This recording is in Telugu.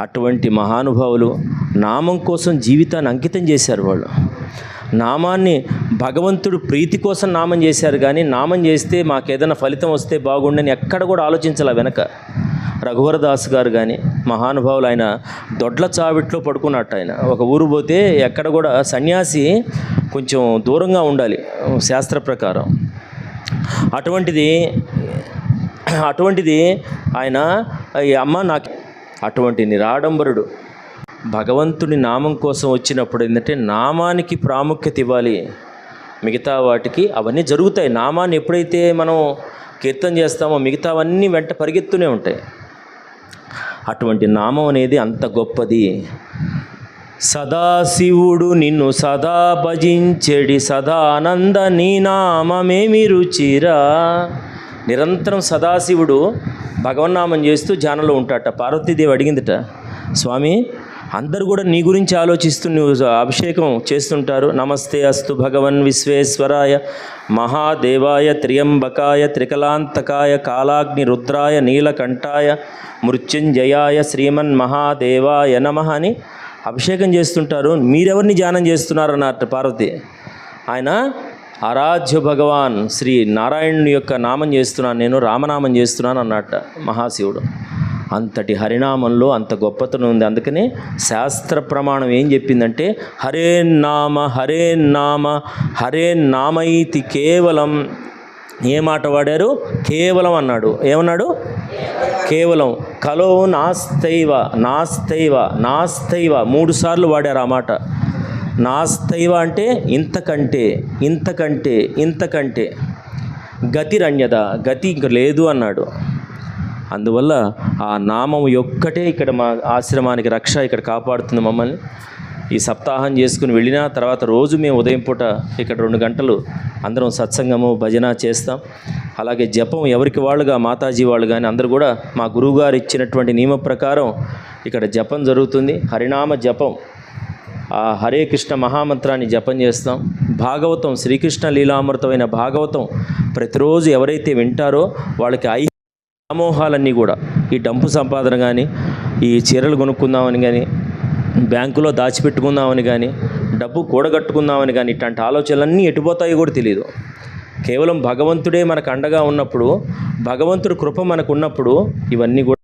అటువంటి మహానుభావులు నామం కోసం జీవితాన్ని అంకితం చేశారు. వాళ్ళు నామాన్ని భగవంతుడు ప్రీతి కోసం నామం చేశారు, కానీ నామం చేస్తే మాకేదైనా ఫలితం వస్తే బాగుండని ఎక్కడ కూడా ఆలోచించాల వెనక. రఘువరదాస్ గారు కానీ మహానుభావులు, ఆయన దొడ్ల చావిట్లో పడుకున్నట్టు. ఆయన ఒక ఊరు పోతే ఎక్కడ కూడా సన్యాసి కొంచెం దూరంగా ఉండాలి శాస్త్ర ప్రకారం. అటువంటిది ఆయన ఈ అమ్మ నాకు అటువంటి నిరాడంబరుడు భగవంతుని నామం కోసం వచ్చినప్పుడు ఏంటంటే నామానికి ప్రాముఖ్యత ఇవ్వాలి. మిగతా వాటికి అవన్నీ జరుగుతాయి. నామాన్ని ఎప్పుడైతే మనం కీర్తన చేస్తామో మిగతావన్నీ వెంట పరిగెత్తూనే ఉంటాయి. అటువంటి నామం అనేది అంత గొప్పది. సదాశివుడు నిన్ను సదా భజించెడి సదానంద నీ నామమేమి రుచిరా. నిరంతరం సదాశివుడు భగవన్నామం చేస్తూ ధ్యానంలో ఉంటాడట. పార్వతీదేవి అడిగిందట, స్వామి అందరూ కూడా నీ గురించి ఆలోచిస్తూ నువ్వు అభిషేకం చేస్తుంటారు. నమస్తే అస్తు భగవన్ విశ్వేశ్వరాయ మహాదేవాయ త్ర్యంబకాయ త్రికలాంతకాయ కాలాగ్ని రుద్రాయ నీలకంఠాయ మృత్యుంజయాయ శ్రీమన్ మహాదేవాయ నమః అని అభిషేకం చేస్తుంటారు. మీరెవరిని ధ్యానం చేస్తున్నారన్నట్టు పార్వతి. ఆయన ఆరాధ్య భగవాన్ శ్రీ నారాయణుని యొక్క నామం చేస్తున్నాను, నేను రామనామం చేస్తున్నాను అన్నట్ట మహాశివుడు. అంతటి హరినామంలో అంత గొప్పతనం ఉంది. అందుకనే శాస్త్ర ప్రమాణం ఏం చెప్పిందంటే హరే నామ హరే నామ హరే నామైతి కేవలం. ఏ మాట వాడారు? కేవలం అన్నాడు. ఏమన్నాడు? కేవలం. కలో నాస్తైవ నాస్తైవ నాస్తైవ 3 సార్లు వాడారు ఆ మాట. నాస్తైవ అంటే ఇంతకంటే ఇంతకంటే ఇంతకంటే, గతిరన్యద గతి ఇంక లేదు అన్నాడు. అందువల్ల ఆ నామం ఒక్కటే ఇక్కడ మా ఆశ్రమానికి రక్ష, ఇక్కడ కాపాడుతుంది మమ్మల్ని. ఈ సప్తాహం చేసుకుని వెళ్ళిన తర్వాత రోజు మేము ఉదయం పూట ఇక్కడ 2 గంటలు అందరం సత్సంగము భజన చేస్తాం. అలాగే జపం ఎవరికి వాళ్ళుగా మాతాజీ వాళ్ళు కానీ అందరూ కూడా మా గురువుగారు ఇచ్చినటువంటి నియమ ప్రకారం ఇక్కడ జపం జరుగుతుంది. హరినామ జపం, ఆ హరే కృష్ణ మహామంత్రాన్ని జపం చేస్తాం. భాగవతం, శ్రీకృష్ణ లీలామృతమైన భాగవతం ప్రతిరోజు ఎవరైతే వింటారో వాళ్ళకి వ్యామోహాలన్నీ కూడా, ఈ డబ్బు సంపాదన కానీ, ఈ చీరలు కొనుక్కుందామని కానీ, బ్యాంకులో దాచిపెట్టుకుందామని కానీ, డబ్బు కూడగట్టుకుందామని కానీ, ఇట్లాంటి ఆలోచనలన్నీ ఎటుపోతాయో కూడా తెలియదు. కేవలం భగవంతుడే మనకు అండగా ఉన్నప్పుడు, భగవంతుడి కృప మనకు ఉన్నప్పుడు ఇవన్నీ కూడా